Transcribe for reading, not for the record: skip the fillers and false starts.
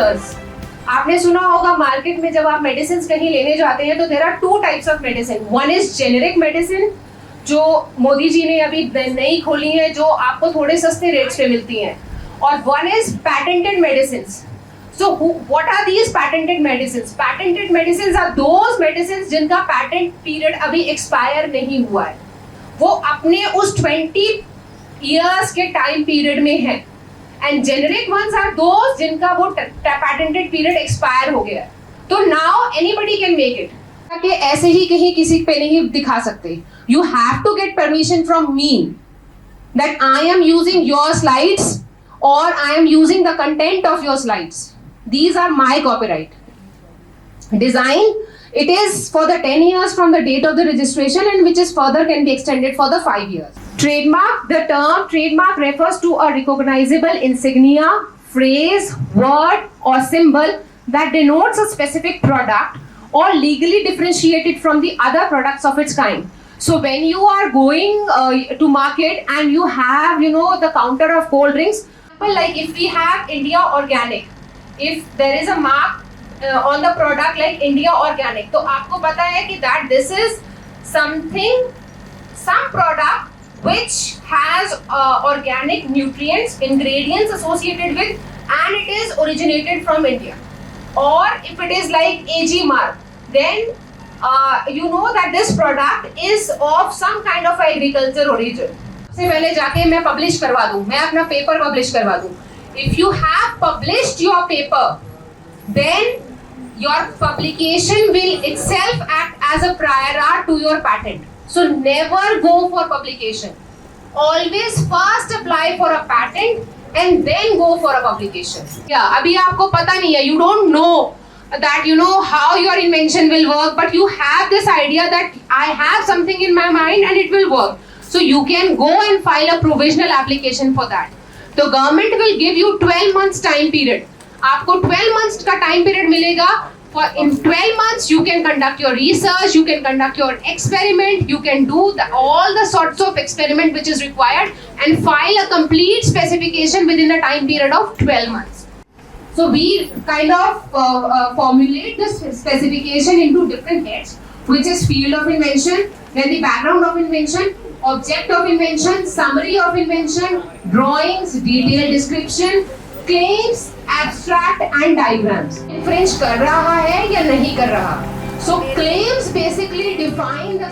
years. आपने सुना होगा मार्केट में जब आप मेडिसिन कहीं लेने जाते हैं तो there are two types of medicine. One is generic medicine जो मोदी जी ने अभी नई खोली है, जो आपको थोड़े सस्ते रेट्स पे मिलती हैं, और one is patented medicine. So what are these patented medicines? Patented medicines are those medicines जिनका patent period अभी expire नहीं हुआ है, वो अपने उस 20 years के time period में है. And generic ones are those जिनका वो patented period expire हो गया है. तो now anybody can make it. कि ऐसे ही कहीं किसी पे नहीं दिखा सकते. You have to get permission from me that I am using your slides or I am using the content of your slides. These are my copyright. Design, it is for the 10 years from the date of the registration and which is further can be extended for the 5 years. Trademark, the term trademark refers to a recognizable insignia, phrase, word or symbol that denotes a specific product or legally differentiated from the other products of its kind. So when you are going to market and you have, the counter of cold drinks, like if we have India Organic, if there is a mark on the product like India Organic, तो आपको पता है कि that this is something, some product which has organic nutrients, ingredients associated with, and it is originated from India. Or if it is like AG mark, then you know that this product is of some kind of agriculture origin. सबसे पहले जाके मैं publish करवा दूँ, मैं अपना paper publish करवा दूँ. If you have published your paper, then your publication will itself act as a prior art to your patent. So never go for publication. Always first apply for a patent and then go for a publication. Yeah, अभी आपको पता नहीं है, you don't know that how your invention will work, but you have this idea that I have something in my mind and it will work. So you can go and file a provisional application for that. The government will give you 12 months time period. आपको 12 months का time period मिलेगा. For in 12 months you can conduct your research, you can conduct your experiment, you can do all the sorts of experiment which is required and file a complete specification within the time period of 12 months. So we kind of formulate this specification into different heads, which is field of invention, then the background of invention, object of invention, summary of invention, drawings, detailed description, claims, abstract and diagrams. Infringe कर रहा है या नहीं कर रहा? So claims basically define the